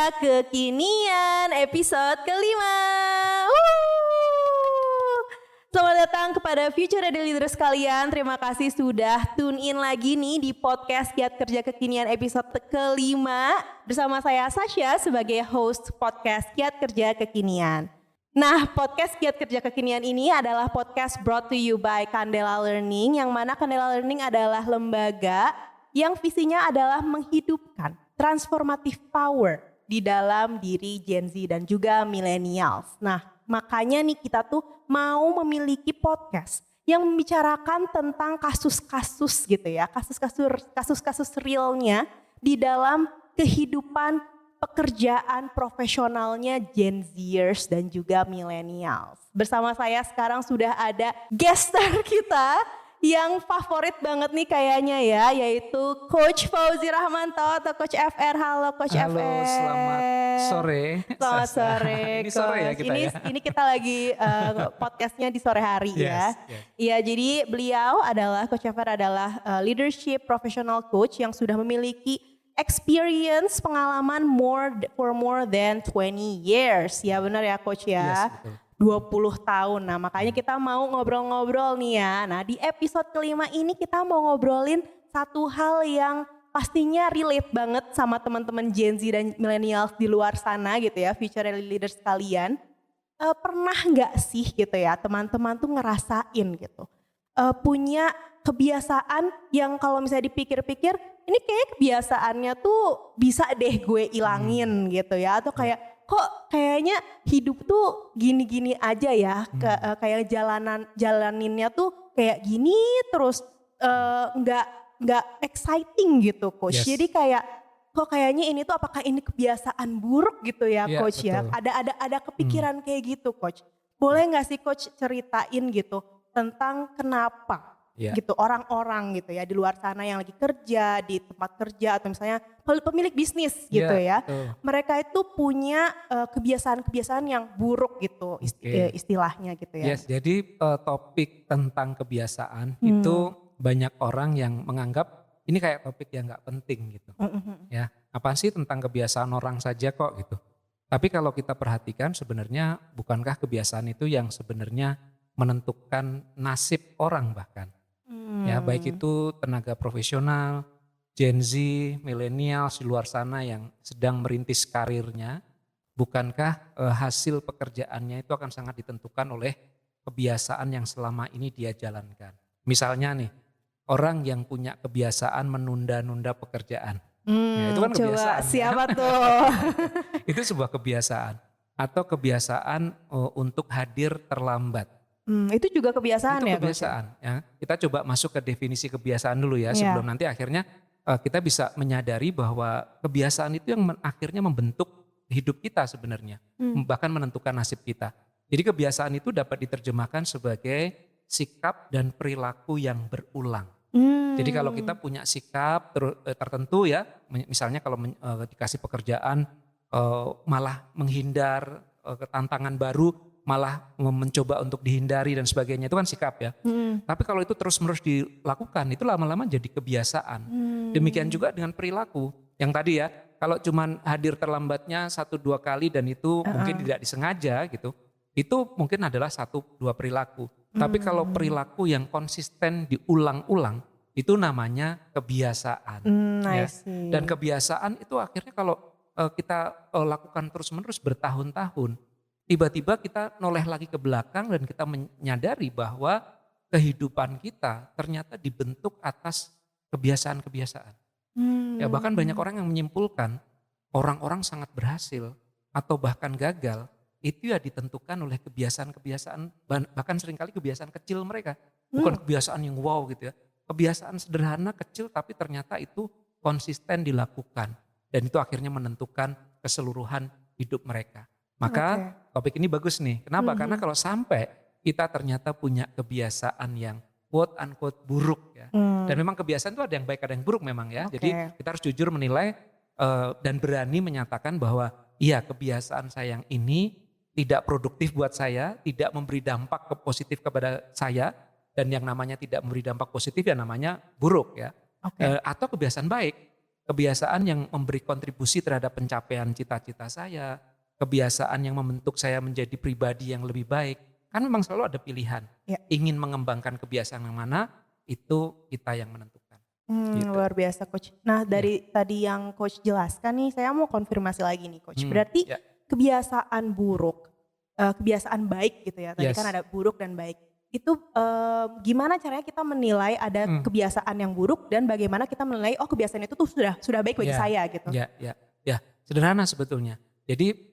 Kekinian episode kelima. Selamat datang kepada Future Ready Leaders kalian. Terima kasih sudah tune in lagi nih di podcast Giat Kerja Kekinian episode kelima. Bersama saya Sasha sebagai host podcast Giat Kerja Kekinian. Nah, podcast Giat Kerja Kekinian ini adalah podcast brought to you by Candela Learning, yang mana Candela Learning adalah lembaga yang visinya adalah menghidupkan transformative power di dalam diri Gen Z dan juga millennials. Nah, makanya nih kita tuh mau memiliki podcast yang membicarakan tentang kasus-kasus gitu ya, kasus-kasus realnya di dalam kehidupan pekerjaan profesionalnya Gen Zers dan juga millennials. Bersama saya sekarang sudah ada guest star kita yang favorit banget nih kayaknya ya, yaitu Coach Fauzi Rahmanto atau Coach FR. Halo Coach FR. Halo, selamat sore. Selamat sore. Ini sore ya kita ya. Ini kita lagi podcastnya di sore hari ya. Iya, jadi beliau adalah Coach FR adalah leadership professional coach yang sudah memiliki experience pengalaman for more than 20 years. Ya benar ya Coach ya. Yes, betul. 20 tahun. Nah, makanya kita mau ngobrol-ngobrol nih ya. Nah, di episode kelima ini kita mau ngobrolin satu hal yang pastinya relate banget sama teman-teman Gen Z dan millennials di luar sana gitu ya, future leaders kalian. Pernah nggak sih gitu ya teman-teman tuh ngerasain gitu, punya kebiasaan yang kalau misalnya dipikir-pikir, ini kayak kebiasaannya tuh bisa deh gue ilangin gitu ya, atau kayak kok kayaknya hidup tuh gini-gini aja ya, kayak jalaninnya tuh kayak gini terus, nggak exciting gitu Coach. Yes. Jadi kayak kok kayaknya ini tuh apakah ini kebiasaan buruk gitu ya Coach ya? Betul. Ada kepikiran kayak gitu Coach. Boleh nggak sih Coach ceritain gitu tentang kenapa gitu orang-orang gitu ya di luar sana yang lagi kerja di tempat kerja atau misalnya pemilik bisnis gitu ya, mereka itu punya kebiasaan-kebiasaan yang buruk gitu istilahnya gitu ya. Yes, jadi topik tentang kebiasaan itu banyak orang yang menganggap ini kayak topik yang nggak penting gitu. Ya, apaan sih tentang kebiasaan orang saja kok gitu. Tapi kalau kita perhatikan sebenarnya bukankah kebiasaan itu yang sebenarnya menentukan nasib orang bahkan. Ya, baik itu tenaga profesional, Gen Z, millennials di luar sana yang sedang merintis karirnya, bukankah hasil pekerjaannya itu akan sangat ditentukan oleh kebiasaan yang selama ini dia jalankan. Misalnya nih, orang yang punya kebiasaan menunda-nunda pekerjaan. Ya, itu kan kebiasaan. Coba siapa tuh? Itu sebuah kebiasaan. Atau kebiasaan untuk hadir terlambat. Itu juga kebiasaan itu ya? Kebiasaan ya. Kita coba masuk ke definisi kebiasaan dulu ya, sebelum nanti akhirnya kita bisa menyadari bahwa kebiasaan itu yang akhirnya membentuk hidup kita sebenarnya, bahkan menentukan nasib kita. Jadi kebiasaan itu dapat diterjemahkan sebagai sikap dan perilaku yang berulang. Jadi kalau kita punya sikap tertentu ya, misalnya kalau dikasih pekerjaan malah menghindar tantangan baru, malah mencoba untuk dihindari dan sebagainya, itu kan sikap ya. Tapi kalau itu terus-menerus dilakukan, itu lama-lama jadi kebiasaan. Demikian juga dengan perilaku. Yang tadi ya, kalau cuman hadir terlambatnya 1-2 kali dan itu mungkin tidak disengaja gitu, itu mungkin adalah 1-2 perilaku. Tapi kalau perilaku yang konsisten diulang-ulang, itu namanya kebiasaan. Ya. Dan kebiasaan itu akhirnya kalau kita lakukan terus-menerus bertahun-tahun, tiba-tiba kita noleh lagi ke belakang dan kita menyadari bahwa kehidupan kita ternyata dibentuk atas kebiasaan-kebiasaan. Ya, bahkan banyak orang yang menyimpulkan orang-orang sangat berhasil atau bahkan gagal itu ya ditentukan oleh kebiasaan-kebiasaan, bahkan seringkali kebiasaan kecil mereka. Bukan kebiasaan yang wow gitu ya. Kebiasaan sederhana kecil tapi ternyata itu konsisten dilakukan. Dan itu akhirnya menentukan keseluruhan hidup mereka. Maka topik ini bagus nih. Kenapa? Karena kalau sampai kita ternyata punya kebiasaan yang quote unquote buruk ya. Dan memang kebiasaan itu ada yang baik ada yang buruk memang ya. Jadi kita harus jujur menilai dan berani menyatakan bahwa iya kebiasaan saya yang ini tidak produktif buat saya, tidak memberi dampak positif kepada saya. Dan yang namanya tidak memberi dampak positif ya namanya buruk ya. Atau kebiasaan baik. kebiasaan yang memberi kontribusi terhadap pencapaian cita-cita saya, kebiasaan yang membentuk saya menjadi pribadi yang lebih baik. Kan memang selalu ada pilihan. Ya. Ingin mengembangkan kebiasaan yang mana, itu kita yang menentukan. Gitu. Luar biasa Coach. Nah dari tadi yang Coach jelaskan nih, saya mau konfirmasi lagi nih Coach. Berarti kebiasaan buruk, kebiasaan baik gitu ya. Tadi kan ada buruk dan baik. Itu gimana caranya kita menilai ada kebiasaan yang buruk dan bagaimana kita menilai kebiasaan itu tuh sudah baik bagi saya gitu. Ya, sederhana sebetulnya. Jadi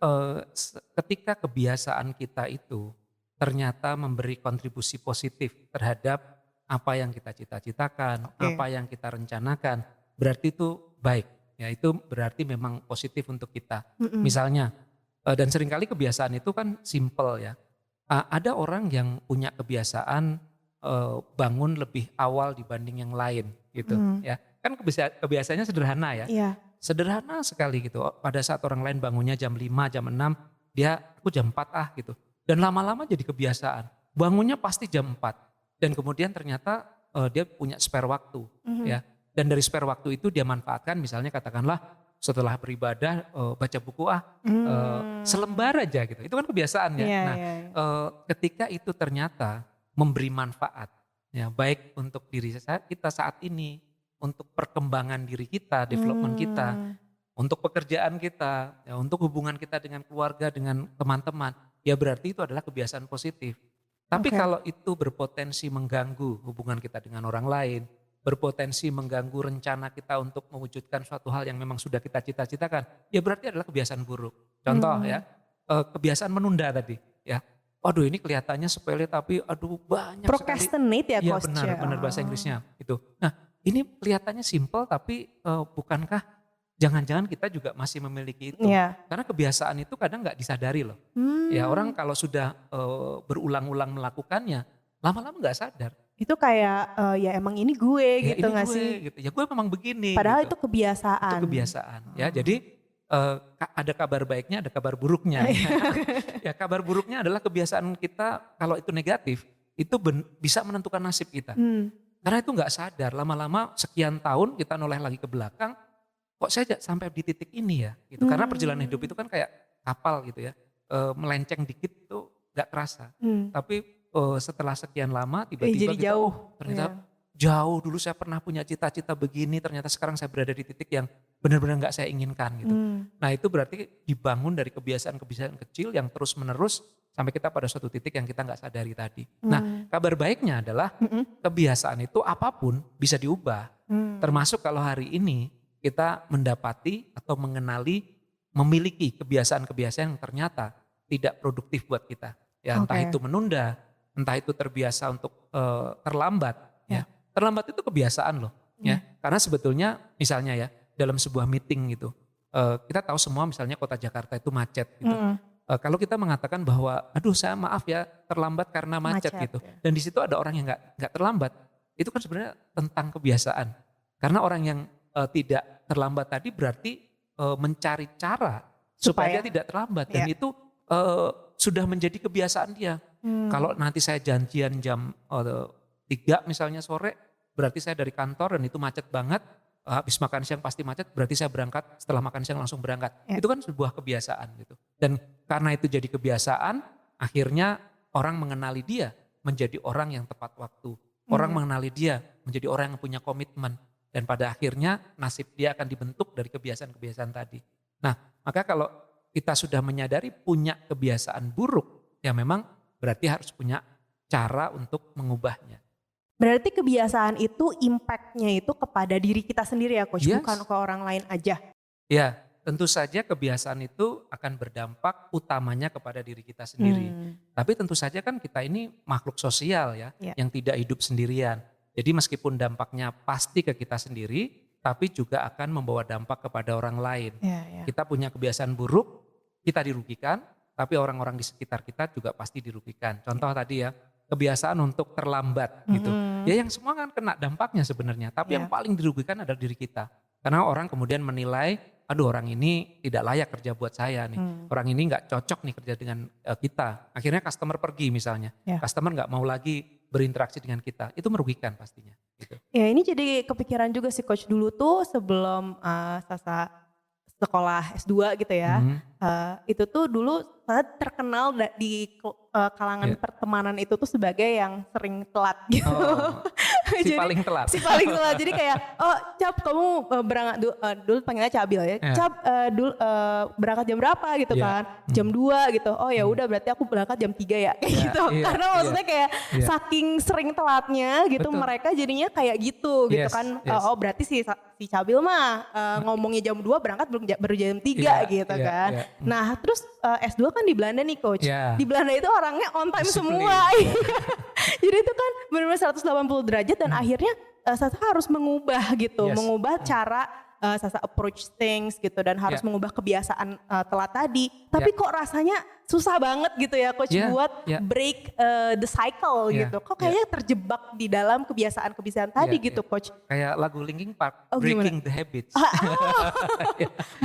ketika kebiasaan kita itu ternyata memberi kontribusi positif terhadap apa yang kita cita-citakan, apa yang kita rencanakan, berarti itu baik. Ya, itu berarti memang positif untuk kita. Misalnya, dan seringkali kebiasaan itu kan simple ya. Ada orang yang punya kebiasaan bangun lebih awal dibanding yang lain gitu ya. Kan kebiasaannya sederhana ya. Sederhana sekali gitu. Pada saat orang lain bangunnya jam 5, jam 6, aku jam 4 gitu. Dan lama-lama jadi kebiasaan. Bangunnya pasti jam 4. Dan kemudian ternyata dia punya spare waktu ya. Dan dari spare waktu itu dia manfaatkan, misalnya katakanlah setelah beribadah baca buku selembar aja gitu. Itu kan kebiasaan ya. Ketika itu ternyata memberi manfaat ya, baik untuk diri kita saat ini, untuk perkembangan diri kita, development kita, untuk pekerjaan kita, ya, untuk hubungan kita dengan keluarga, dengan teman-teman, ya berarti itu adalah kebiasaan positif. Tapi kalau itu berpotensi mengganggu hubungan kita dengan orang lain, berpotensi mengganggu rencana kita untuk mewujudkan suatu hal yang memang sudah kita cita-citakan, ya berarti adalah kebiasaan buruk. Contoh ya, kebiasaan menunda tadi ya. Waduh ini kelihatannya sepele tapi banyak procrastinate sekali. ya Coach. Iya benar bahasa Inggrisnya itu. Nah ini kelihatannya simple tapi bukankah jangan-jangan kita juga masih memiliki itu. Karena kebiasaan itu kadang gak disadari loh. Ya orang kalau sudah berulang-ulang melakukannya, lama-lama gak sadar. Itu kayak ya emang ini gue ya, gitu gak sih? Gitu. Ya gue memang begini. Padahal gitu. Itu kebiasaan. Itu kebiasaan. Ya jadi ada kabar baiknya, ada kabar buruknya. Ya kabar buruknya adalah kebiasaan kita kalau itu negatif, itu bisa menentukan nasib kita. Karena itu gak sadar, lama-lama sekian tahun kita noleh lagi ke belakang, kok saya sampai di titik ini ya. Gitu. Karena perjalanan hidup itu kan kayak kapal gitu ya, melenceng dikit tuh gak terasa. Tapi setelah sekian lama tiba-tiba jadi jauh. Ternyata jauh. Dulu saya pernah punya cita-cita begini, ternyata sekarang saya berada di titik yang benar-benar gak saya inginkan gitu. Nah itu berarti dibangun dari kebiasaan-kebiasaan kecil yang terus menerus sampai kita pada suatu titik yang kita gak sadari tadi. Nah kabar baiknya adalah kebiasaan itu apapun bisa diubah. Termasuk kalau hari ini kita mendapati atau mengenali, memiliki kebiasaan-kebiasaan yang ternyata tidak produktif buat kita. Ya entah itu menunda, entah itu terbiasa untuk terlambat. Ya. Terlambat itu kebiasaan loh. Ya. Karena sebetulnya misalnya ya dalam sebuah meeting gitu, kita tahu semua misalnya kota Jakarta itu macet gitu. Kalau kita mengatakan bahwa, aduh saya maaf ya terlambat karena macet gitu. Ya. Dan di situ ada orang yang nggak terlambat, itu kan sebenarnya tentang kebiasaan. Karena orang yang tidak terlambat tadi berarti mencari cara supaya dia tidak terlambat. Dan itu sudah menjadi kebiasaan dia. Kalau nanti saya janjian jam 3 misalnya sore, berarti saya dari kantor dan itu macet banget. Habis makan siang pasti macet, berarti saya berangkat setelah makan siang langsung berangkat. Itu kan sebuah kebiasaan gitu. Dan karena itu jadi kebiasaan, akhirnya orang mengenali dia menjadi orang yang tepat waktu. Orang mengenali dia menjadi orang yang punya komitmen. Dan pada akhirnya nasib dia akan dibentuk dari kebiasaan-kebiasaan tadi. Nah maka kalau kita sudah menyadari punya kebiasaan buruk, ya memang berarti harus punya cara untuk mengubahnya. Berarti kebiasaan itu impactnya itu kepada diri kita sendiri ya Coach, bukan ke orang lain aja. Ya tentu saja kebiasaan itu akan berdampak utamanya kepada diri kita sendiri. Tapi tentu saja kan kita ini makhluk sosial ya, yang tidak hidup sendirian. Jadi meskipun dampaknya pasti ke kita sendiri, tapi juga akan membawa dampak kepada orang lain. Kita punya kebiasaan buruk, kita dirugikan, tapi orang-orang di sekitar kita juga pasti dirugikan. Contoh tadi ya, kebiasaan untuk terlambat gitu. Ya yang semua kan kena dampaknya sebenarnya, tapi yang paling dirugikan adalah diri kita. Karena orang kemudian menilai, aduh orang ini tidak layak kerja buat saya nih. Orang ini gak cocok nih kerja dengan kita. Akhirnya customer pergi misalnya. Customer gak mau lagi berinteraksi dengan kita. Itu merugikan pastinya. gitu. Ya ini jadi kepikiran juga sih Coach, dulu tuh sebelum Sasa sekolah S2 gitu ya. Itu tuh dulu saya terkenal kalangan Ya. pertemanan itu tuh sebagai yang sering telat gitu. Oh, si paling telat. Si paling telat. Jadi kayak, oh Cap kamu berangkat dulu panggilnya Cabil ya. Ya. Cap dulu berangkat jam berapa gitu Ya. kan? Jam 2 gitu. Oh ya udah berarti aku berangkat jam 3 ya kayak Ya, gitu. iya, Karena maksudnya kayak Iya. saking sering telatnya gitu, Betul. mereka jadinya kayak gitu gitu Yes, kan. yes. Oh berarti si Cabil mah ngomongnya jam 2 berangkat baru jam 3 Iya, gitu iya, kan. iya. Nah terus S2 kan di Belanda nih Coach. Iya. Di Belanda itu orangnya on time Disiplin. semua. Jadi itu kan benar-benar 180 derajat dan akhirnya Sasa harus mengubah gitu. Yes. Mengubah cara Sasa approach things gitu dan harus Ya. mengubah kebiasaan telat tadi. Tapi kok rasanya susah banget gitu ya Coach Ya, buat ya. break the cycle Ya, gitu. Kok ya. kayaknya terjebak di dalam kebiasaan-kebiasaan tadi Ya, gitu ya. Coach. Kayak lagu Linkin Park, Oh, gimana? Breaking the Habits.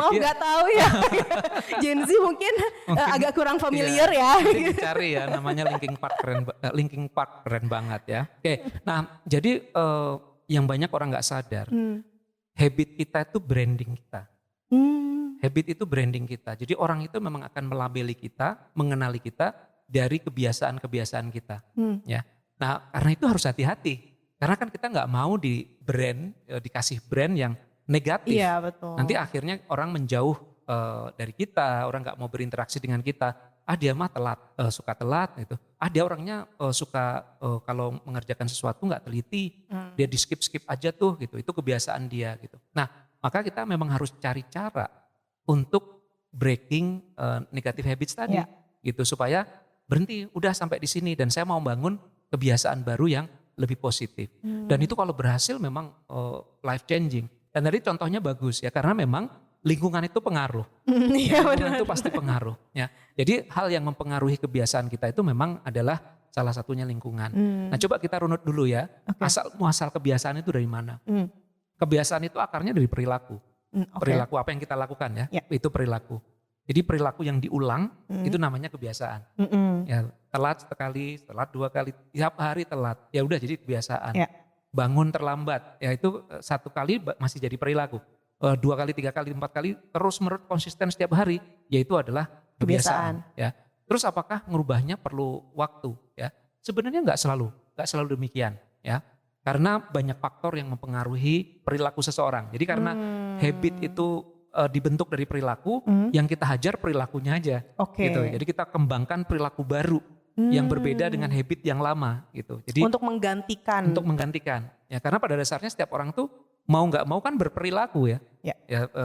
Maaf Iya. nggak tahu ya. Gen Z mungkin agak kurang familiar Iya, ya. nanti dicari ya, namanya Linkin Park keren banget ya. Oke, nah jadi yang banyak orang nggak sadar, habit kita itu branding kita. Habit itu branding kita. Jadi orang itu memang akan melabeli kita, mengenali kita dari kebiasaan-kebiasaan kita. Ya. Nah karena itu harus hati-hati. Karena kan kita nggak mau dikasih brand yang negatif. Iya betul. Nanti akhirnya orang menjauh dari kita, orang nggak mau berinteraksi dengan kita. Dia mah telat, suka telat gitu. Dia orangnya suka kalau mengerjakan sesuatu nggak teliti, dia di skip aja tuh gitu. Itu kebiasaan dia gitu. Nah maka kita memang harus cari cara untuk breaking negative habits tadi, gitu supaya berhenti. Udah sampai di sini dan saya mau bangun kebiasaan baru yang lebih positif. Dan itu kalau berhasil memang life changing. Dan tadi contohnya bagus ya karena memang lingkungan itu pengaruh. Iya Lingkungan itu pasti pengaruh. Ya. Jadi hal yang mempengaruhi kebiasaan kita itu memang adalah salah satunya lingkungan. Nah coba kita runut dulu ya, asal muasal kebiasaan itu dari mana? Kebiasaan itu akarnya dari perilaku. Perilaku apa yang kita lakukan ya, itu perilaku. Jadi perilaku yang diulang itu namanya kebiasaan. Ya, telat sekali, telat 2 kali, tiap hari telat. Ya udah jadi kebiasaan. Bangun terlambat, ya itu 1 kali masih jadi perilaku. 2 kali, 3 kali, 4 kali terus menerus konsisten setiap hari, yaitu adalah kebiasaan. Ya. Terus apakah merubahnya perlu waktu? Ya, sebenarnya nggak selalu demikian. Ya, karena banyak faktor yang mempengaruhi perilaku seseorang. Jadi karena habit itu dibentuk dari perilaku, yang kita hajar perilakunya aja. Gitu. Jadi kita kembangkan perilaku baru yang berbeda dengan habit yang lama gitu. Jadi untuk menggantikan. Ya karena pada dasarnya setiap orang tuh mau nggak mau kan berperilaku ya.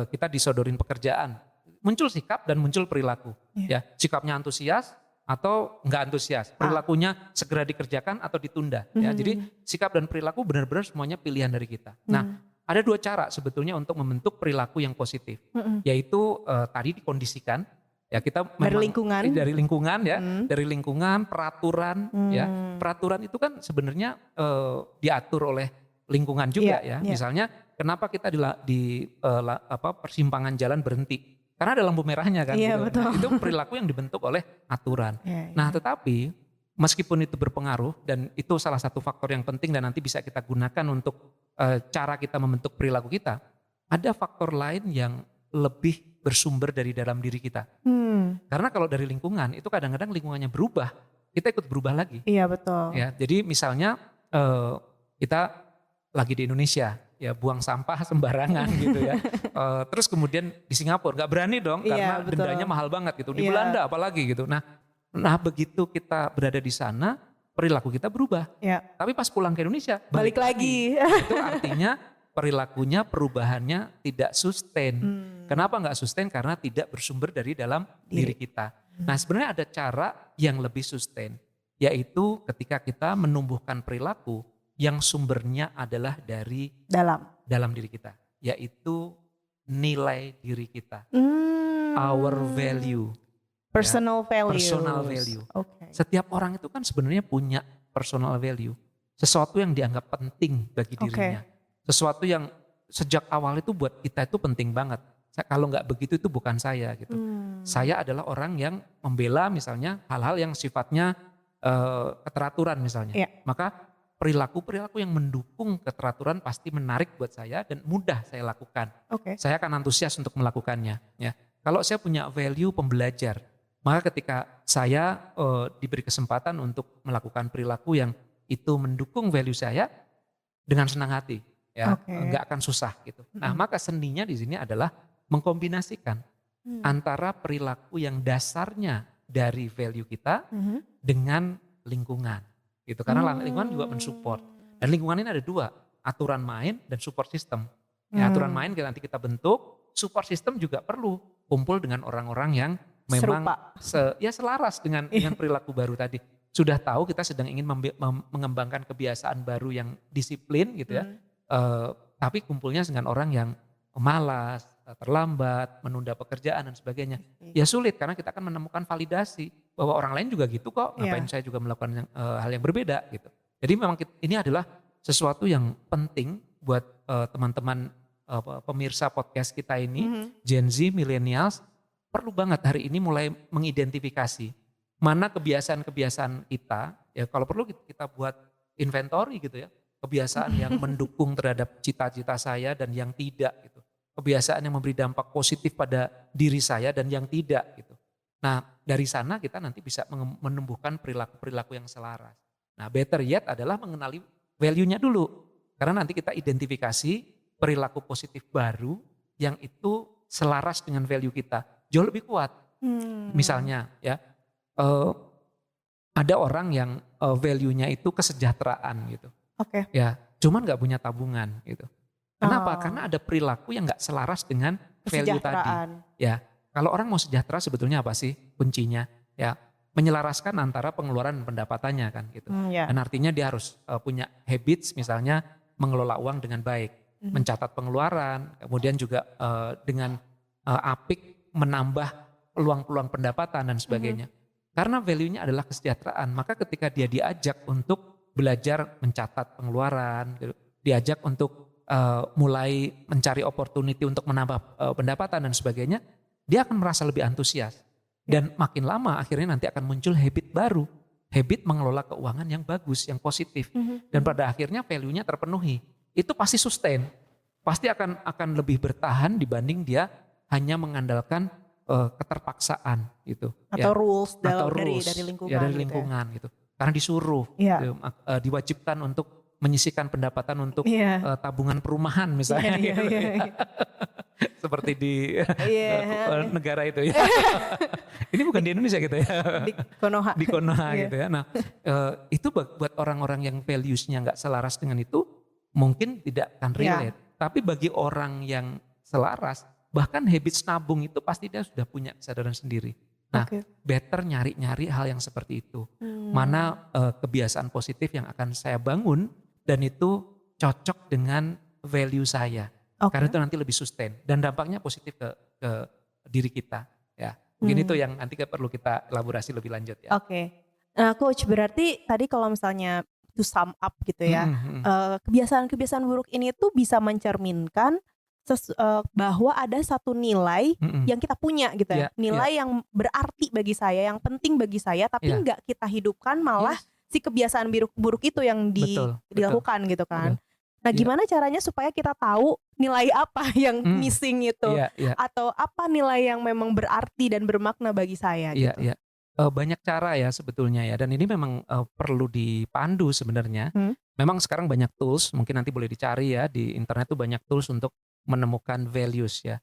Kita disodorin pekerjaan, muncul sikap dan muncul perilaku. Ya sikapnya antusias atau nggak antusias, perilakunya segera dikerjakan atau ditunda. Ya jadi sikap dan perilaku benar-benar semuanya pilihan dari kita. Nah ada 2 cara sebetulnya untuk membentuk perilaku yang positif, yaitu tadi dikondisikan. Ya kita memang dari lingkungan, peraturan ya. Peraturan itu kan sebenarnya diatur oleh lingkungan juga ya. Misalnya kenapa kita di persimpangan jalan berhenti? Karena ada lampu merahnya kan. Gitu. Nah, itu perilaku yang dibentuk oleh aturan. Nah, tetapi meskipun itu berpengaruh dan itu salah satu faktor yang penting dan nanti bisa kita gunakan untuk cara kita membentuk perilaku kita, ada faktor lain yang lebih bersumber dari dalam diri kita. Karena kalau dari lingkungan itu kadang-kadang lingkungannya berubah, kita ikut berubah lagi. Iya betul. Ya, jadi misalnya kita lagi di Indonesia, ya buang sampah sembarangan gitu ya. Terus kemudian di Singapura nggak berani dong karena dendanya mahal banget gitu. Di Belanda apalagi gitu. Nah begitu kita berada di sana perilaku kita berubah. Tapi pas pulang ke Indonesia balik lagi. Itu artinya perilakunya, perubahannya tidak sustain. Kenapa nggak sustain? Karena tidak bersumber dari dalam diri kita. Nah sebenarnya ada cara yang lebih sustain, yaitu ketika kita menumbuhkan perilaku yang sumbernya adalah dari dalam diri kita, yaitu nilai diri kita, our value, personal value. Setiap orang itu kan sebenarnya punya personal value, sesuatu yang dianggap penting bagi dirinya. Sesuatu yang sejak awal itu buat kita itu penting banget. Kalau nggak begitu itu bukan saya gitu. Saya adalah orang yang membela misalnya hal-hal yang sifatnya keteraturan misalnya. Maka perilaku-perilaku yang mendukung keteraturan pasti menarik buat saya dan mudah saya lakukan. Oke. Saya akan antusias untuk melakukannya. Ya, kalau saya punya value pembelajar, maka ketika saya diberi kesempatan untuk melakukan perilaku yang itu mendukung value saya, dengan senang hati, ya, Oke. nggak akan susah gitu. Nah, maka seninya di sini adalah mengkombinasikan antara perilaku yang dasarnya dari value kita dengan lingkungan, gitu. Karena lingkungan juga mensupport. Dan lingkungan ini ada dua, aturan main dan support system. Ya, aturan main nanti kita bentuk, support system juga perlu kumpul dengan orang-orang yang memang selaras dengan perilaku baru tadi. Sudah tahu kita sedang ingin mengembangkan kebiasaan baru yang disiplin gitu ya. Tapi kumpulnya dengan orang yang malas, terlambat, menunda pekerjaan dan sebagainya. Ya sulit karena kita akan menemukan validasi bahwa orang lain juga gitu kok. Ngapain saya juga melakukan hal yang berbeda gitu. Jadi memang ini adalah sesuatu yang penting buat teman-teman pemirsa podcast kita ini, Gen Z, millennials, perlu banget hari ini mulai mengidentifikasi mana kebiasaan-kebiasaan kita, ya kalau perlu kita buat inventory gitu ya, kebiasaan yang mendukung terhadap cita-cita saya dan yang tidak gitu. Kebiasaan yang memberi dampak positif pada diri saya dan yang tidak gitu. Nah dari sana kita nanti bisa menumbuhkan perilaku-perilaku yang selaras. Nah better yet adalah mengenali value-nya dulu. Karena nanti kita identifikasi perilaku positif baru yang itu selaras dengan value kita. Jauh lebih kuat. Misalnya ya, ada orang yang value-nya itu kesejahteraan gitu. Oke. Ya, cuman nggak punya tabungan gitu. Kenapa? Karena ada perilaku yang nggak selaras dengan value tadi. Ya, kalau orang mau sejahtera sebetulnya apa sih kuncinya? Ya, menyelaraskan antara pengeluaran dan pendapatannya kan gitu. Dan artinya dia harus punya habits misalnya mengelola uang dengan baik, mencatat pengeluaran, kemudian juga dengan apik menambah peluang-peluang pendapatan dan sebagainya. Karena value-nya adalah kesejahteraan, maka ketika dia diajak untuk belajar mencatat pengeluaran, diajak untuk mulai mencari opportunity untuk menambah pendapatan dan sebagainya, dia akan merasa lebih antusias. Dan makin lama akhirnya nanti akan muncul habit baru, habit mengelola keuangan yang bagus, yang positif. Dan pada akhirnya value-nya terpenuhi. Itu pasti sustain, pasti akan lebih bertahan dibanding dia hanya mengandalkan keterpaksaan gitu atau rules dari lingkungan, ya, dari lingkungan gitu. Karena disuruh gitu, diwajibkan untuk menyisihkan pendapatan untuk tabungan perumahan misalnya gitu. Seperti di negara itu ya. Ini bukan di Indonesia gitu ya. Di Konoha gitu ya. Nah itu buat orang-orang yang values-nya nggak selaras dengan itu mungkin tidak akan relate. Tapi bagi orang yang selaras, bahkan habits nabung itu pasti dia sudah punya kesadaran sendiri. Nah, better nyari-nyari hal yang seperti itu. Mana kebiasaan positif yang akan saya bangun dan itu cocok dengan value saya. Karena itu nanti lebih sustain dan dampaknya positif ke diri kita. Ya, mungkin itu yang nanti perlu kita elaborasi lebih lanjut ya. Nah, Coach, berarti tadi kalau misalnya to sum up gitu ya, kebiasaan-kebiasaan buruk ini tuh bisa mencerminkan bahwa ada satu nilai yang kita punya gitu ya, nilai yang berarti bagi saya, yang penting bagi saya, tapi nggak kita hidupkan, malah si kebiasaan buruk itu yang dilakukan gitu kan. Nah gimana caranya supaya kita tahu nilai apa yang missing itu, atau apa nilai yang memang berarti dan bermakna bagi saya gitu. Banyak cara ya sebetulnya ya, dan ini memang perlu dipandu sebenarnya. Memang sekarang banyak tools, mungkin nanti boleh dicari ya di internet tuh banyak tools untuk menemukan values ya,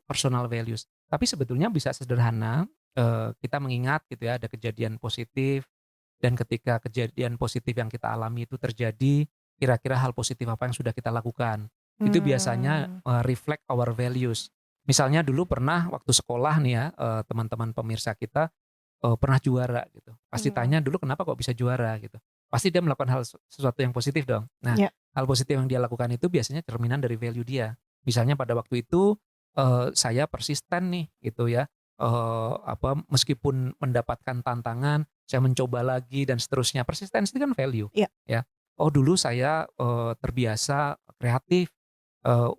personal values. Tapi sebetulnya bisa sederhana, kita mengingat gitu ya, ada kejadian positif, dan ketika kejadian positif yang kita alami itu terjadi, kira-kira hal positif apa yang sudah kita lakukan. Itu biasanya reflect our values. Misalnya dulu pernah waktu sekolah nih ya, teman-teman pemirsa kita pernah juara gitu. Pasti tanya dulu kenapa kok bisa juara gitu. Pasti dia melakukan sesuatu yang positif dong. Nah, hal positif yang dia lakukan itu biasanya cerminan dari value dia. Misalnya pada waktu itu saya persisten nih gitu ya. Meskipun mendapatkan tantangan, saya mencoba lagi dan seterusnya. Persistensi kan value. Ya. Oh dulu saya terbiasa kreatif.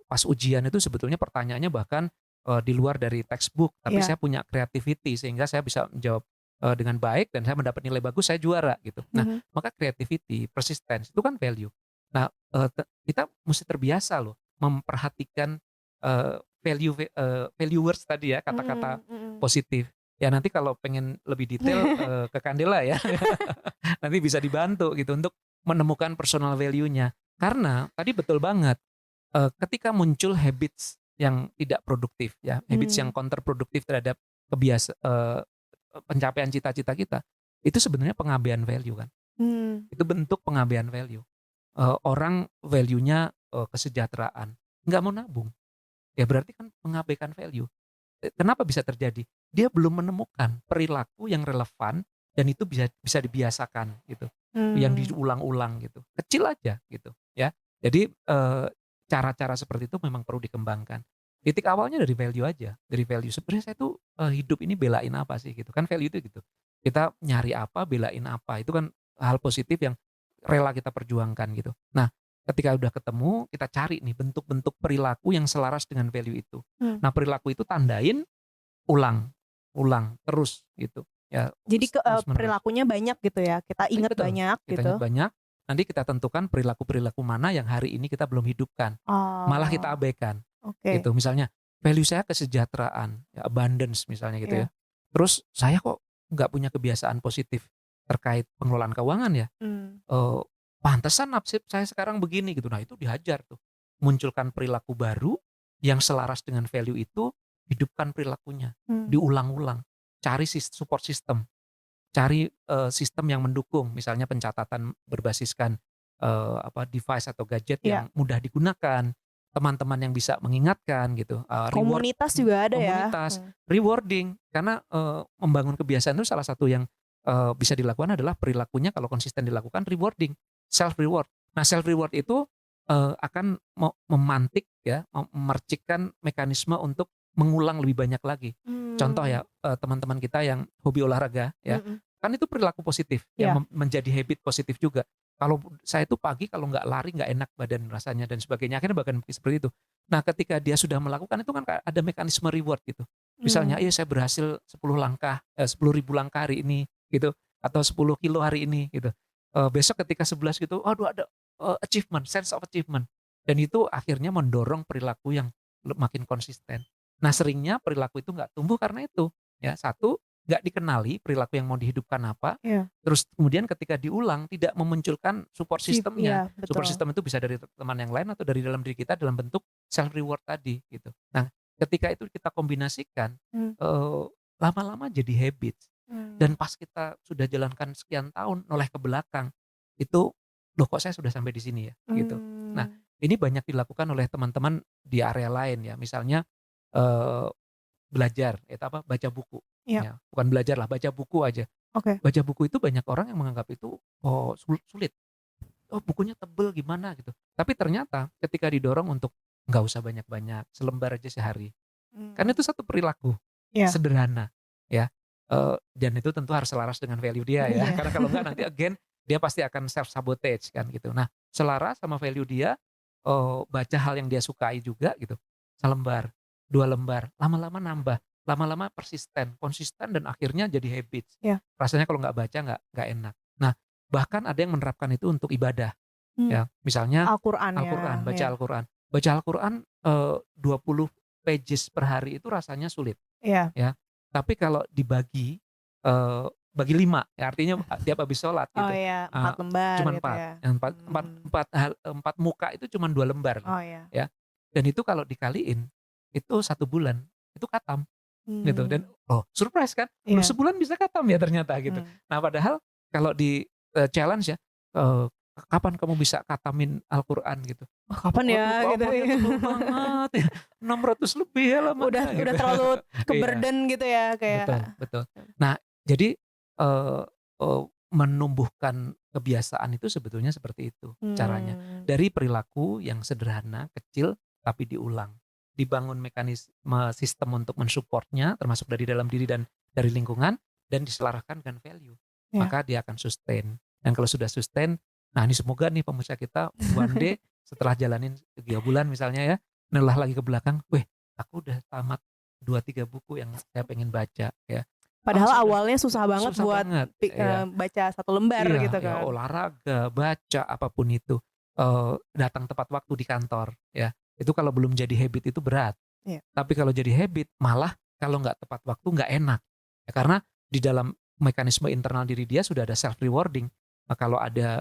Pas ujian itu sebetulnya pertanyaannya bahkan di luar dari textbook, tapi saya punya creativity sehingga saya bisa menjawab dengan baik dan saya mendapat nilai bagus, saya juara gitu. Nah, Mhm. maka creativity, persistence itu kan value. Nah, kita mesti terbiasa loh memperhatikan value words tadi ya, kata-kata Mhm mhm. positif. Ya nanti kalau pengen lebih detail ke Kandela ya, nanti bisa dibantu gitu untuk menemukan personal value-nya. Karena tadi betul banget, ketika muncul habits yang tidak produktif ya, habits yang Mmm, counterproduktif terhadap pencapaian cita-cita kita, itu sebenarnya pengabaian value kan. mmm, Itu bentuk pengabaian value. Orang value-nya, kesejahteraan, nggak mau nabung, ya berarti kan mengabaikan value. Kenapa bisa terjadi? Dia belum menemukan perilaku yang relevan dan itu bisa bisa dibiasakan gitu, yang mmm, diulang-ulang gitu, kecil aja gitu ya. Jadi, cara-cara seperti itu memang perlu dikembangkan. Titik awalnya dari value aja, dari value. Sebenarnya saya tuh, hidup ini belain apa sih gitu kan, value itu gitu. Kita nyari apa, belain apa, itu kan hal positif yang rela kita perjuangkan gitu. Nah, ketika udah ketemu, kita cari nih bentuk-bentuk perilaku yang selaras dengan value itu. mmm. Nah, perilaku itu tandain, ulang, ulang, terus gitu. Ya, Jadi terus menerus. perilakunya banyak gitu ya, kita ingat Betul, banyak kita ingat gitu? banyak, nanti kita tentukan perilaku-perilaku mana yang hari ini kita belum hidupkan, malah kita Oh, abaikan, oke, gitu. Misalnya, value saya kesejahteraan, ya abundance misalnya gitu ya. iya, Terus saya kok nggak punya kebiasaan positif terkait pengelolaan keuangan ya, mmm, eee, pantesan nasib saya sekarang begini gitu. Nah, itu dihajar tuh, munculkan perilaku baru yang selaras dengan value itu, hidupkan perilakunya, mmm, diulang-ulang, cari support system. Cari, sistem yang mendukung, misalnya pencatatan berbasiskan, device atau gadget iya. yang mudah digunakan, teman-teman yang bisa mengingatkan gitu, Komunitas juga ada ya? komunitas, rewarding. Karena, membangun kebiasaan itu salah satu yang, bisa dilakukan adalah perilakunya kalau konsisten dilakukan rewarding, self reward. Nah, self reward itu, akan memantik ya, memercikkan mekanisme untuk mengulang lebih banyak lagi. Contoh Mmm, ya, teman-teman kita yang hobi olahraga ya, mhm, kan itu perilaku positif yang iya, menjadi habit positif juga. Kalau saya itu pagi kalau nggak lari nggak enak badan rasanya dan sebagainya, akhirnya bahkan seperti itu. Nah, ketika dia sudah melakukan itu kan ada mekanisme reward gitu. Misalnya, "Iya mmm, saya berhasil 10 langkah, 10.000 langkah hari ini," gitu, atau 10 kilo hari ini gitu. Besok ketika 11 gitu, aduh ada, achievement, sense of achievement. Dan itu akhirnya mendorong perilaku yang makin konsisten. Nah, seringnya perilaku itu nggak tumbuh karena itu, ya. Satu, nggak dikenali perilaku yang mau dihidupkan apa, iya, terus kemudian ketika diulang tidak memunculkan support iya system-nya. Support betul, system itu bisa dari teman yang lain atau dari dalam diri kita dalam bentuk self reward tadi gitu. Nah, ketika itu kita kombinasikan, mmm, eee, lama-lama jadi habit mmm, dan pas kita sudah jalankan sekian tahun noleh ke belakang, itu, "Loh kok saya sudah sampai di sini ya?" Gitu. Nah, mmm, ini banyak dilakukan oleh teman-teman di area lain ya, misalnya, eee belajar, itu apa, baca buku, iya, ya, bukan belajar lah, baca buku aja. oke, Baca buku itu banyak orang yang menganggap itu, oh sulit, "Oh bukunya tebel gimana?" Gitu. Tapi ternyata ketika didorong untuk, "Nggak usah banyak-banyak, selembar aja sehari." Kan mmm, itu satu perilaku, iya, sederhana, ya, dan itu tentu harus selaras dengan value dia ya, iya, karena kalau enggak nanti again, dia pasti akan self sabotage kan gitu. Nah, selaras sama value dia, baca hal yang dia sukai juga gitu, selembar, 2 lembar, lama-lama nambah, lama-lama persisten, konsisten dan akhirnya jadi habits. iya, Rasanya kalau nggak baca nggak enak. Nah, bahkan ada yang menerapkan itu untuk ibadah mmm, ya, misalnya Al-Qur'an ya, Al-Qur'an, baca iya, Al-Qur'an. Baca Al-Qur'an, 20 pages per hari itu rasanya sulit iya, ya, tapi kalau dibagi, bagi 5 ya artinya tiap habis sholat oh gitu, iya, 4 eee, lembar cuman gitu 4, ya, yang 4 4 mmm, 4 4 muka itu cuman 2 lembar oh iya, ya, dan itu kalau dikaliin, itu 1 bulan, itu khatam gitu dan, mmm, oh surprise kan, loh iya, sebulan bisa khatam ya ternyata gitu. mmm. Nah padahal kalau di, challenge ya, eee, kapan kamu bisa khatamin Al-Qur'an gitu. Oh kapan ya Waduh gitu kapan ya. ya, tebel banget ya, 600 lebih halamannya Udah gitu. terlalu Iya, ke-burden gitu ya betul kayak betul. Nah, jadi, eee eee, menumbuhkan kebiasaan itu sebetulnya seperti itu caranya. mmm, Dari perilaku yang sederhana, kecil, tapi diulang. Dibangun mekanisme sistem untuk mensupport-nya, termasuk dari dalam diri dan dari lingkungan, dan diselaraskan dengan value. iya. Maka dia akan sustain. Dan kalau sudah sustain, nah ini semoga nih pemirsa kita one day setelah jalanin 3 bulan misalnya ya, nelah lagi ke belakang, "Weh, aku udah tamat 2 3 buku yang saya pengen baca," ya. Padahal awalnya susah banget susah buat banget, ya. baca 1 lembar Iya, gitu ya kan. olahraga, baca, apapun itu, datang tepat waktu di kantor, ya. Itu kalau belum jadi habit itu berat. Iya. Tapi kalau jadi habit, malah kalau nggak tepat waktu nggak enak. Ya, karena di dalam mekanisme internal diri dia sudah ada self rewarding. Nah, kalau ada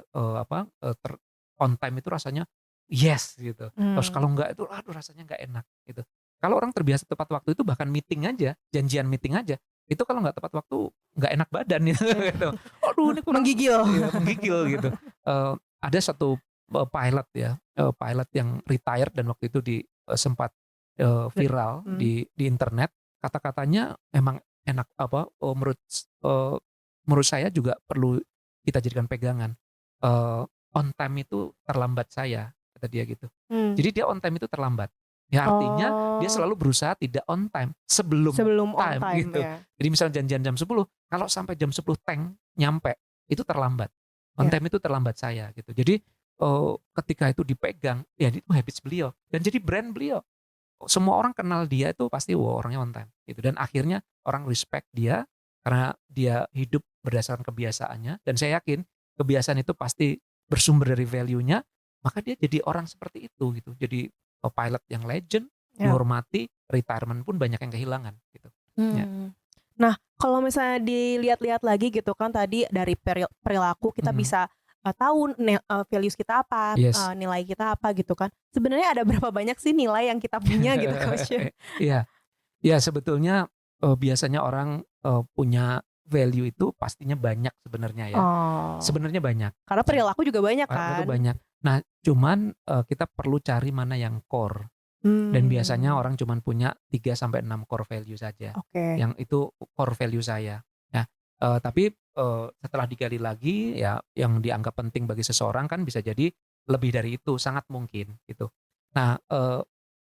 on time itu rasanya yes gitu. Terus kalau nggak itu aduh rasanya nggak enak gitu. Kalau orang terbiasa tepat waktu itu bahkan meeting aja, janjian meeting aja, itu kalau nggak tepat waktu nggak enak badan gitu. gitu. Aduh ini kurang Menggigil. iya, menggigil gitu. Ada satu pilot ya, pilot yang retired dan waktu itu sempat viral di internet, kata-katanya emang enak menurut saya juga perlu kita jadikan pegangan. On time itu terlambat saya, kata dia gitu. Jadi dia on time itu terlambat. Ya artinya dia selalu berusaha tidak on time sebelum on time time gitu. ya. Jadi misalnya janjian jam 10, kalau sampai jam 10 tank nyampe, itu terlambat. On Ya. time itu terlambat saya gitu. Jadi ketika itu dipegang, ya itu habits beliau dan jadi brand beliau. Semua orang kenal dia itu pasti wah orangnya on time gitu dan akhirnya orang respect dia karena dia hidup berdasarkan kebiasaannya dan saya yakin kebiasaan itu pasti bersumber dari value-nya, maka dia jadi orang seperti itu gitu. Jadi pilot yang legend, dihormati, retirement pun banyak yang kehilangan gitu. Ya. Nah, kalau misalnya dilihat-lihat lagi gitu kan tadi dari perilaku kita bisa tahu values kita apa, Yes. nilai kita apa gitu kan. Sebenarnya ada berapa banyak sih nilai yang kita punya gitu Coach? Iya. Ya sebetulnya biasanya orang punya value itu pastinya banyak sebenarnya ya. Sebenarnya banyak. Karena perilaku juga banyak kan. Itu banyak. Nah, cuman kita perlu cari mana yang core. Dan biasanya orang cuman punya 3 sampai 6 core value saja. Yang itu core value saya. Nah, tapi setelah digali lagi ya yang dianggap penting bagi seseorang kan bisa jadi lebih dari itu, sangat mungkin gitu. Nah,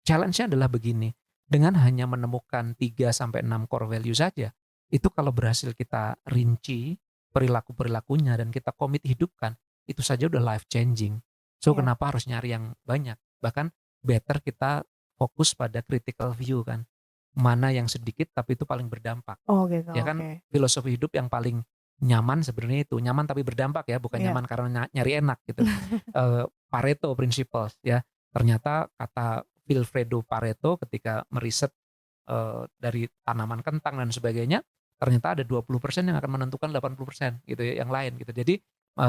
challenge-nya adalah begini. Dengan hanya menemukan 3 sampai 6 core value saja, itu kalau berhasil kita rinci perilaku-perilakunya dan kita komit hidupkan, itu saja udah life changing. So kenapa harus nyari yang banyak? Bahkan better kita fokus pada critical view kan. Mana yang sedikit tapi itu paling berdampak. Gitu. Ya kan filosofi hidup yang paling nyaman sebenarnya itu. Nyaman tapi berdampak ya, bukan nyaman karena nyari enak gitu. Pareto principles ya. Ternyata kata Vilfredo Pareto ketika meriset dari tanaman kentang dan sebagainya, ternyata ada 20% yang akan menentukan 80% gitu ya, yang lain gitu. Jadi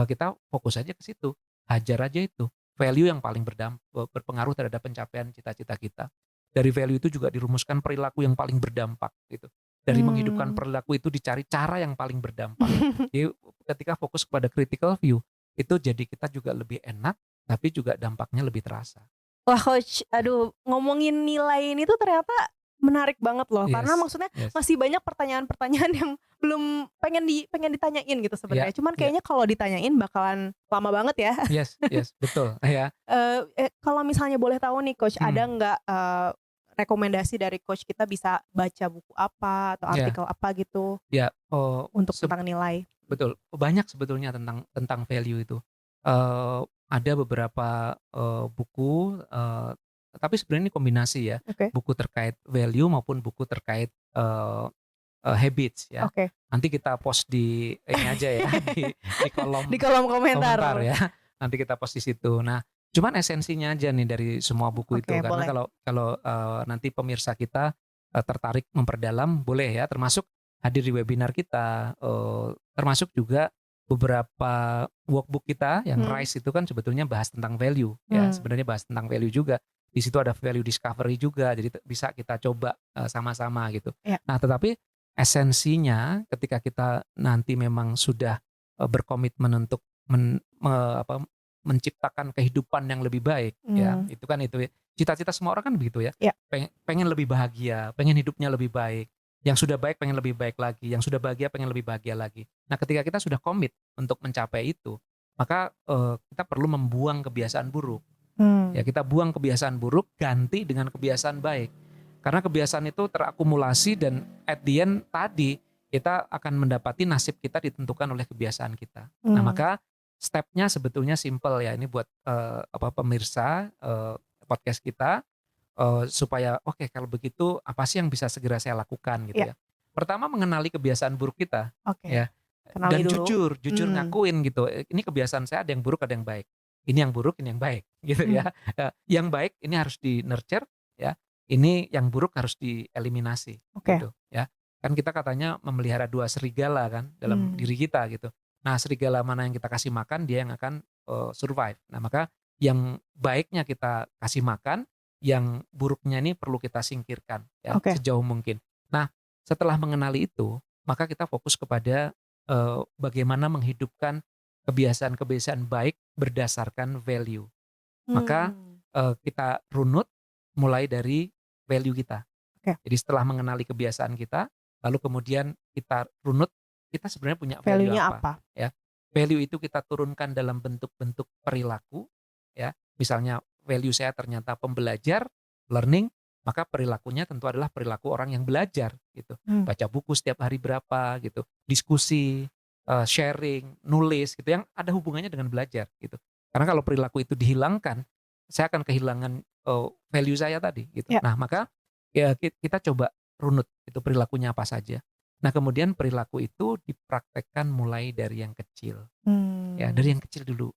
kita fokus aja ke situ. Hajar aja itu. Value yang paling berpengaruh terhadap pencapaian cita-cita kita. Dari value itu juga dirumuskan perilaku yang paling berdampak gitu. Dari menghidupkan perilaku itu dicari cara yang paling berdampak. Jadi ketika fokus kepada critical view, itu jadi kita juga lebih enak, tapi juga dampaknya lebih terasa. Wah Coach, aduh ngomongin nilai ini tuh ternyata menarik banget loh. Karena maksudnya masih banyak pertanyaan-pertanyaan yang belum pengen ditanyain gitu sebenarnya. Cuman kayaknya kalau ditanyain bakalan lama banget ya. Yes, betul. Ya. Kalau misalnya boleh tahu nih Coach, ada nggak rekomendasi dari Coach kita bisa baca buku apa atau artikel apa gitu? Ya, untuk tentang nilai. Betul, banyak sebetulnya tentang value itu. Ada beberapa buku, tapi sebenarnya ini kombinasi ya. Buku terkait value maupun buku terkait habits ya. Nanti kita post di ini aja ya di kolom komentar ya. Nanti kita post di situ. Nah, cuman esensinya aja nih dari semua buku itu karena kalau nanti pemirsa kita tertarik memperdalam boleh ya, termasuk hadir di webinar kita, termasuk juga beberapa workbook kita yang RISE itu kan sebetulnya bahas tentang value ya, sebenarnya bahas tentang value juga. Di situ ada value discovery juga, jadi bisa kita coba sama-sama gitu. Nah, tetapi esensinya ketika kita nanti memang sudah berkomitmen untuk menciptakan kehidupan yang lebih baik ya, itu kan itu cita-cita semua orang kan begitu ya. Pengen lebih bahagia, pengen hidupnya lebih baik. Yang sudah baik pengen lebih baik lagi, yang sudah bahagia pengen lebih bahagia lagi. Nah, ketika kita sudah komit untuk mencapai itu, maka kita perlu membuang kebiasaan buruk. Ya, kita buang kebiasaan buruk, ganti dengan kebiasaan baik. Karena kebiasaan itu terakumulasi dan at the end tadi kita akan mendapati nasib kita ditentukan oleh kebiasaan kita. Nah, maka stepnya sebetulnya simple ya. Ini buat pemirsa podcast kita. Supaya oke, kalau begitu apa sih yang bisa segera saya lakukan gitu ya. Pertama mengenali kebiasaan buruk kita. Oke. Ya. Kenali Dan dulu. jujur ngakuin gitu. Ini kebiasaan saya, ada yang buruk, ada yang baik. Ini yang buruk, ini yang baik, gitu ya. Yang baik ini harus di nurture, ya. Ini yang buruk harus dieliminasi, Oke. gitu ya. Kan kita katanya memelihara 2 serigala kan dalam diri kita gitu. Nah, serigala mana yang kita kasih makan, dia yang akan survive. Nah, maka yang baiknya kita kasih makan, yang buruknya ini perlu kita singkirkan ya, Oke. sejauh mungkin. Nah, setelah mengenali itu, maka kita fokus kepada bagaimana menghidupkan kebiasaan-kebiasaan baik berdasarkan value. Maka kita runut mulai dari value kita. Oke. Jadi setelah mengenali kebiasaan kita, lalu kemudian kita runut, kita sebenarnya punya value Value-nya apa? apa? Ya, value itu kita turunkan dalam bentuk-bentuk perilaku. Ya, misalnya value saya ternyata pembelajar, learning, maka perilakunya tentu adalah perilaku orang yang belajar gitu. Baca buku setiap hari berapa gitu, diskusi, sharing, nulis gitu, yang ada hubungannya dengan belajar gitu. Karena kalau perilaku itu dihilangkan, saya akan kehilangan value saya tadi gitu. Ya. Nah, maka ya kita coba runut itu perilakunya apa saja. Nah, kemudian perilaku itu dipraktekkan mulai dari yang kecil. Ya, dari yang kecil dulu.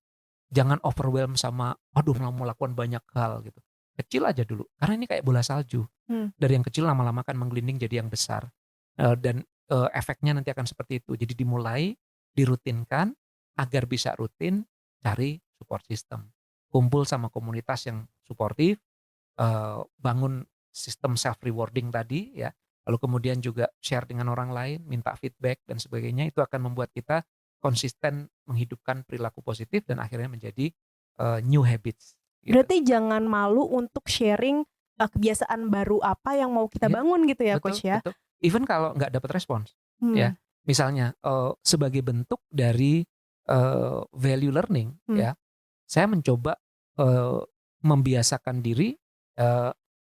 Jangan overwhelm sama aduh mau melakukan banyak hal gitu. Kecil aja dulu, karena ini kayak bola salju. Dari yang kecil lama-lama akan menggelinding jadi yang besar. Dan efeknya nanti akan seperti itu. Jadi dimulai, dirutinkan, agar bisa rutin, cari support system. Kumpul sama komunitas yang suportif, bangun sistem self rewarding tadi ya. Lalu kemudian juga share dengan orang lain, minta feedback dan sebagainya, itu akan membuat kita konsisten menghidupkan perilaku positif dan akhirnya menjadi new habits. Gitu. Berarti jangan malu untuk sharing kebiasaan baru apa yang mau kita bangun gitu ya, betul, Coach ya. Betul. Even kalau nggak dapat respons, ya. Misalnya sebagai bentuk dari value learning, ya, saya mencoba membiasakan diri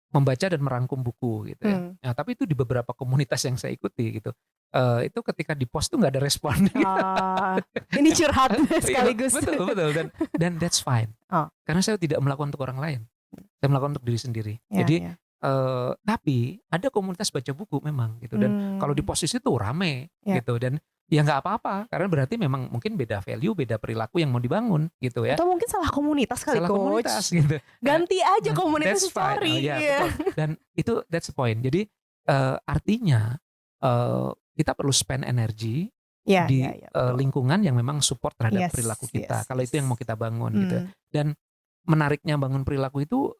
membaca dan merangkum buku gitu ya. Nah, tapi itu di beberapa komunitas yang saya ikuti gitu. Itu ketika di post tuh nggak ada respon. Ini curhat sekaligus. Betul dan that's fine. Karena saya tidak melakukan untuk orang lain. Saya melakukan untuk diri sendiri. Jadi tapi ada komunitas baca buku memang gitu, dan kalau di post itu rame gitu, dan ya nggak apa-apa karena berarti memang mungkin beda value, beda perilaku yang mau dibangun gitu ya. Atau mungkin salah komunitas kali, salah Coach. Komunitas gitu. Ganti aja komunitas story. Betul. Dan itu that's the point. Jadi artinya kita perlu spend energi di lingkungan yang memang support terhadap perilaku kita. Kalau itu yang mau kita bangun gitu. Dan menariknya bangun perilaku itu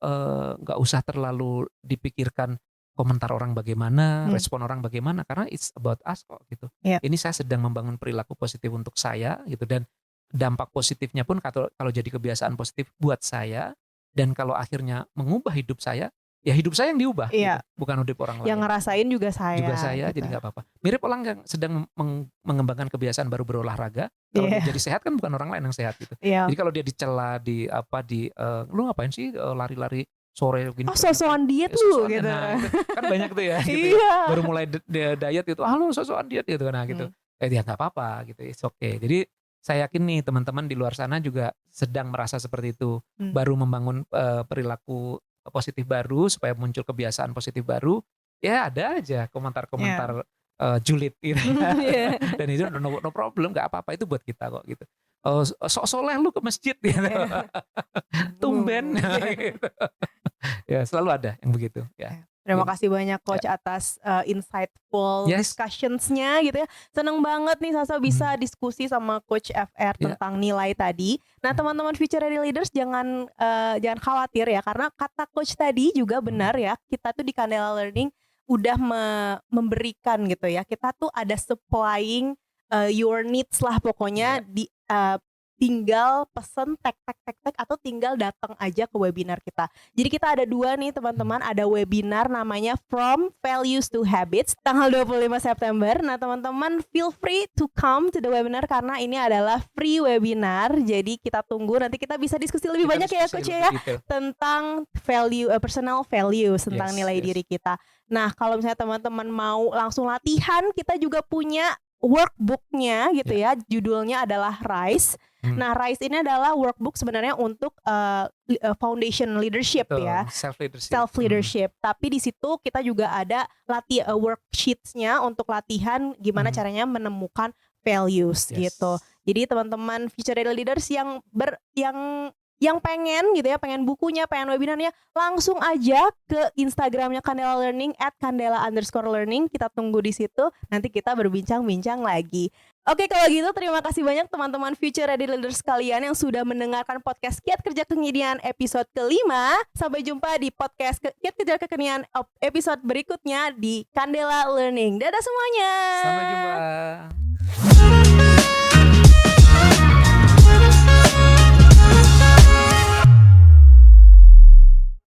nggak usah terlalu dipikirkan komentar orang bagaimana, respon orang bagaimana, karena it's about us kok gitu. Ini saya sedang membangun perilaku positif untuk saya gitu, dan dampak positifnya pun kalau jadi kebiasaan positif buat saya, dan kalau akhirnya mengubah hidup saya, ya hidup saya yang diubah, gitu, bukan hidup orang lain. Yang ngerasain juga saya. Gitu. Jadi nggak apa-apa. Mirip orang yang sedang mengembangkan kebiasaan baru berolahraga. Kalau dia jadi sehat kan bukan orang lain yang sehat gitu. Jadi kalau dia dicela lu ngapain sih lari-lari sore gini? So-soan diet lu gitu. Nah, kan banyak tuh ya. Gitu ya. Baru mulai diet itu, lu so-soan diet gitu. Nah gitu. Ya nggak apa-apa gitu. It's okay. Jadi saya yakin nih teman-teman di luar sana juga sedang merasa seperti itu. Baru membangun perilaku positif baru supaya muncul kebiasaan positif baru. Ya ada aja komentar-komentar julid gitu. Dan itu no problem, nggak apa-apa, itu buat kita kok gitu. Sok soleh lu ke masjid gitu. Tumben gitu. Ya selalu ada yang begitu ya. Terima kasih banyak Coach atas insightful discussions-nya gitu ya. Seneng banget nih Sasa bisa diskusi sama Coach FR tentang nilai tadi. Nah teman-teman Future Ready Leaders jangan khawatir ya, karena kata Coach tadi juga benar ya. Kita tuh di Candela Learning udah memberikan gitu ya. Kita tuh ada supplying your needs lah pokoknya. Tinggal pesen tek atau tinggal datang aja ke webinar kita. Jadi kita ada 2 nih teman-teman, ada webinar namanya From Values to Habits tanggal 25 September. Nah teman-teman feel free to come to the webinar karena ini adalah free webinar. Jadi kita tunggu, nanti kita bisa diskusi lebih banyak ya Coach ya tentang value, personal values, tentang nilai diri kita. Nah kalau misalnya teman-teman mau langsung latihan, kita juga punya workbooknya gitu ya, judulnya adalah Rise. Nah, RISE ini adalah workbook sebenarnya untuk foundation leadership ya. Self leadership. Tapi di situ kita juga ada worksheets-nya untuk latihan gimana caranya menemukan values gitu. Jadi teman-teman future ready leaders yang pengen gitu ya, pengen bukunya, pengen webinarnya, langsung aja ke Instagramnya Candela Learning @candela_learning. Kita tunggu di situ. Nanti kita berbincang-bincang lagi. Oke, kalau gitu terima kasih banyak teman-teman future ready leaders sekalian yang sudah mendengarkan podcast Kiat Kerja Kekinian episode kelima. Sampai jumpa di podcast Kiat Kerja Kekinian episode berikutnya di Candela Learning. Dadah semuanya. Sampai jumpa.